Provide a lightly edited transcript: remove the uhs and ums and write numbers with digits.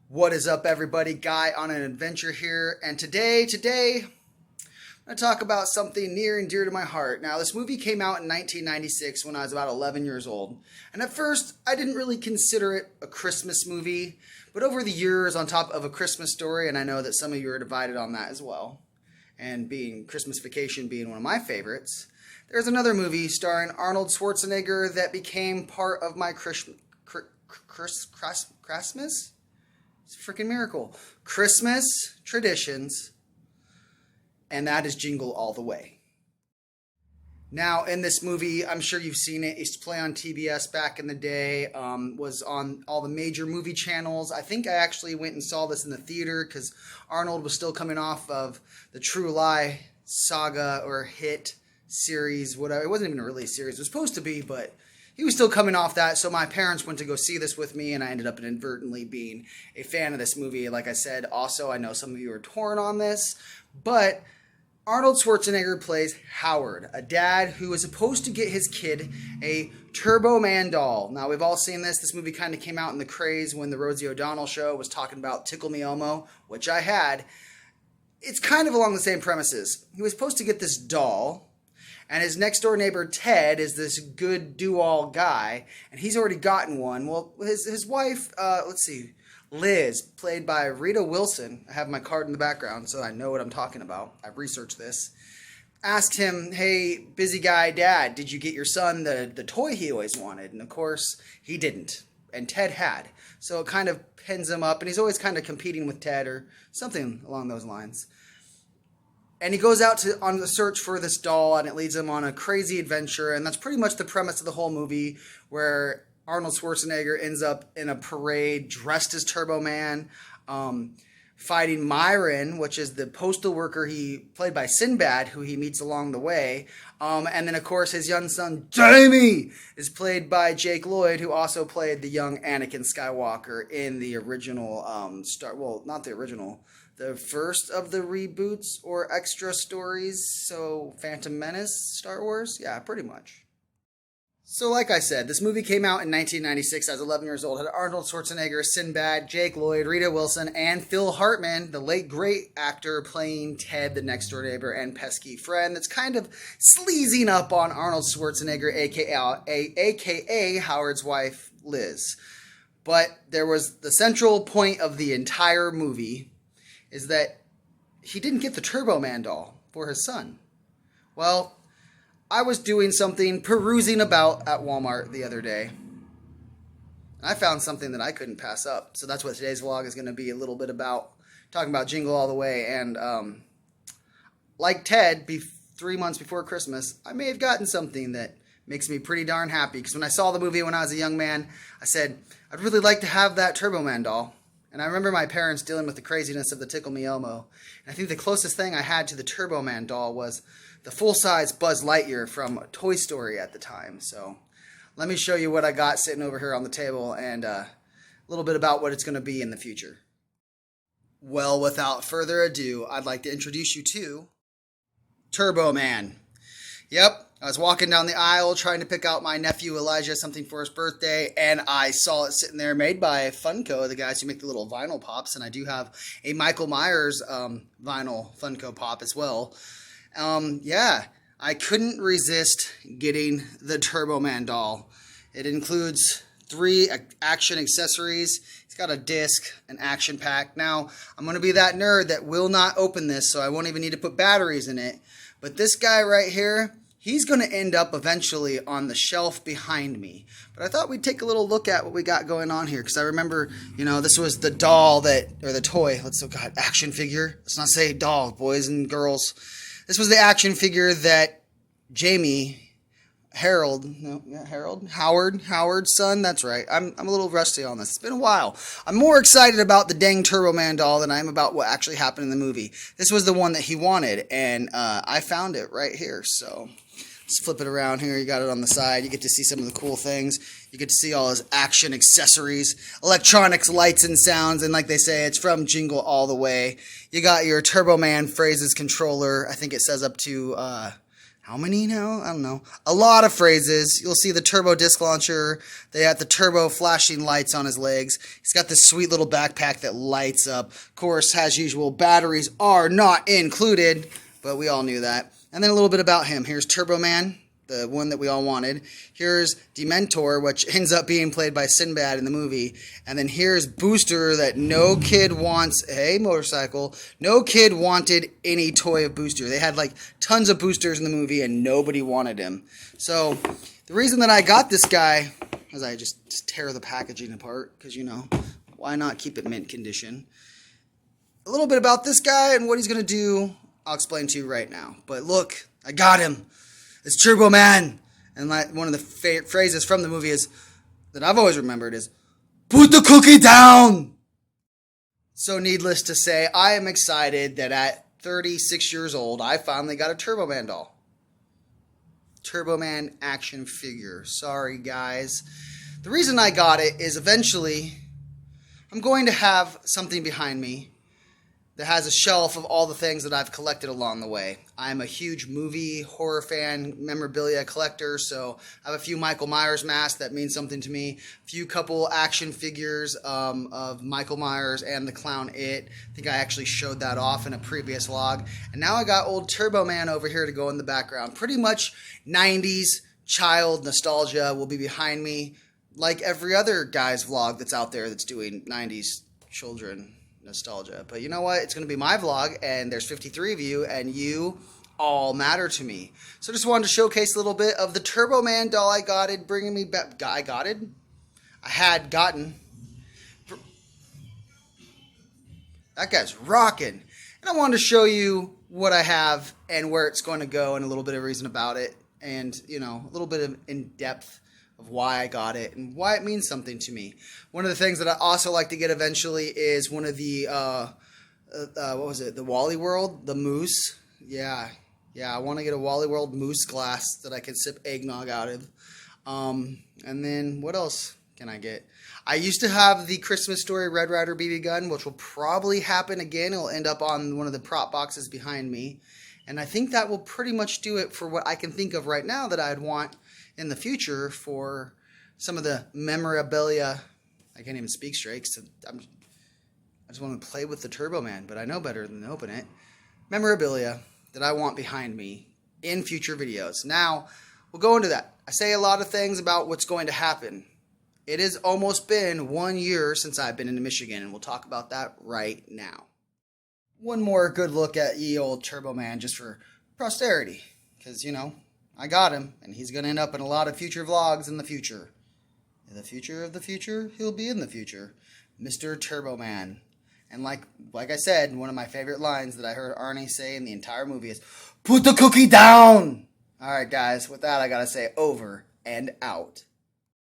What is up, everybody? Guy on an adventure here, and today I'm going to talk about something near and dear to my heart. Now, this movie came out in 1996 when I was about 11 years old, and at first I didn't really consider it a Christmas movie, but over the years, on top of A Christmas Story, and I know that some of you are divided on that as well, and being Christmas Vacation being one of my favorites, there's another movie starring Arnold Schwarzenegger that became part of my Christmas. It's a freaking miracle. Christmas traditions, and that is Jingle All The Way. Now, in this movie, I'm sure you've seen it. It used to play on TBS back in the day. Was on all the major movie channels. I think I actually went and saw this in the theater because Arnold was still coming off of the True Lie saga or hit series. Whatever. It wasn't even a release series. It was supposed to be, but he was still coming off that, so my parents went to go see this with me, and I ended up inadvertently being a fan of this movie. Like I said, also, I know some of you are torn on this, but Arnold Schwarzenegger plays Howard, a dad who is supposed to get his kid a Turbo Man doll. Now, we've all seen this. This movie kind of came out in the craze when the Rosie O'Donnell show was talking about Tickle Me Elmo, which I had. It's kind of along the same premises. He was supposed to get this doll, and his next-door neighbor, Ted, is this good do-all guy, and he's already gotten one. Well, his wife, Liz, played by Rita Wilson, I have my card in the background, so I know what I'm talking about. I've researched this. Asked him, hey, busy guy dad, did you get your son the toy he always wanted? And, of course, he didn't, and Ted had. So it kind of pins him up, and he's always kind of competing with Ted or something along those lines. And he goes out on the search for this doll, and it leads him on a crazy adventure. And that's pretty much the premise of the whole movie, where Arnold Schwarzenegger ends up in a parade dressed as Turbo Man, fighting Myron, which is the postal worker played by Sinbad, who he meets along the way. And then, of course, his young son, Jamie, is played by Jake Lloyd, who also played the young Anakin Skywalker in the original not the original, the first of the reboots or extra stories. So Phantom Menace, Star Wars? Yeah, pretty much. So like I said, this movie came out in 1996. I was 11 years old. It had Arnold Schwarzenegger, Sinbad, Jake Lloyd, Rita Wilson, and Phil Hartman, the late great actor playing Ted, the next door neighbor and pesky friend that's kind of sleazing up on Arnold Schwarzenegger, aka Howard's wife, Liz. But there was the central point of the entire movie is that he didn't get the Turbo Man doll for his son. Well, I was doing something, perusing about at Walmart the other day. I found something that I couldn't pass up. So that's what today's vlog is going to be a little bit about, talking about Jingle All The Way. And like Ted, 3 months before Christmas, I may have gotten something that makes me pretty darn happy. Because when I saw the movie when I was a young man, I said, I'd really like to have that Turbo Man doll. And I remember my parents dealing with the craziness of the Tickle Me Elmo. And I think the closest thing I had to the Turbo Man doll was the full-size Buzz Lightyear from Toy Story at the time. So let me show you what I got sitting over here on the table and a little bit about what it's going to be in the future. Well, without further ado, I'd like to introduce you to Turbo Man. Yep. I was walking down the aisle trying to pick out my nephew Elijah something for his birthday, and I saw it sitting there made by Funko, the guys who make the little vinyl pops, and I do have a Michael Myers vinyl Funko Pop as well. I couldn't resist getting the Turbo Man doll. It includes 3 action accessories. It's got a disc, an action pack. Now, I'm going to be that nerd that will not open this, so I won't even need to put batteries in it. But this guy right here, he's going to end up eventually on the shelf behind me. But I thought we'd take a little look at what we got going on here. Because I remember, this was the doll or the toy. Action figure. Let's not say doll, boys and girls. This was the action figure that Howard's son. That's right. I'm a little rusty on this. It's been a while. I'm more excited about the dang Turbo Man doll than I am about what actually happened in the movie. This was the one that he wanted, and I found it right here. So let's flip it around here. You got it on the side. You get to see some of the cool things. You get to see all his action accessories, electronics, lights, and sounds. And like they say, it's from Jingle All The Way. You got your Turbo Man Phrases controller. I think it says up to how many now? I don't know. A lot of phrases. You'll see the turbo disc launcher. They have the turbo flashing lights on his legs. He's got this sweet little backpack that lights up. Of course, as usual, batteries are not included, but we all knew that. And then a little bit about him. Here's Turbo Man, the one that we all wanted. Here's Dementor, which ends up being played by Sinbad in the movie. And then here's Booster that no kid wants a motorcycle. No kid wanted any toy of Booster. They had like tons of Boosters in the movie and nobody wanted him. So the reason that I got this guy is I just tear the packaging apart because, you know, why not keep it mint condition? A little bit about this guy and what he's going to do, I'll explain to you right now. But look, I got him. It's Turbo Man. And like one of the phrases from the movie is that I've always remembered is, "Put the cookie down." So needless to say, I am excited that at 36 years old, I finally got a Turbo Man doll. Turbo Man action figure. Sorry, guys. The reason I got it is eventually I'm going to have something behind me that has a shelf of all the things that I've collected along the way. I'm a huge movie, horror fan, memorabilia collector, so I have a few Michael Myers masks that mean something to me, a few couple action figures of Michael Myers and the clown It. I think I actually showed that off in a previous vlog. And now I got old Turbo Man over here to go in the background. Pretty much 90s child nostalgia will be behind me, like every other guy's vlog that's out there that's doing 90s children nostalgia. But you know what? It's going to be my vlog, and there's 53 of you, and you all matter to me. So just wanted to showcase a little bit of the Turbo Man doll I got it, bringing me back. I had gotten. That guy's rocking. And I wanted to show you what I have and where it's going to go, and a little bit of reason about it, and, you know, a little bit of in-depth of why I got it and why it means something to me. One of the things that I also like to get eventually is one of the, what was it, the Wally World, the Moose. Yeah, I want to get a Wally World Moose glass that I can sip eggnog out of. And then what else can I get? I used to have the Christmas Story Red Ryder BB gun, which will probably happen again. It'll end up on one of the prop boxes behind me. And I think that will pretty much do it for what I can think of right now that I'd want in the future for some of the memorabilia. I can't even speak straight, so I just want to play with the Turbo Man, but I know better than to open it. Memorabilia that I want behind me in future videos. Now, we'll go into that. I say a lot of things about what's going to happen. It has almost been 1 year since I've been in Michigan, and we'll talk about that right now. One more good look at ye old Turbo Man just for posterity, because, you know, I got him, and he's going to end up in a lot of future vlogs in the future. In the future of the future, he'll be in the future. Mr. Turbo Man. And like I said, one of my favorite lines that I heard Arnie say in the entire movie is, "Put the cookie down!" Alright guys, with that I gotta say over and out.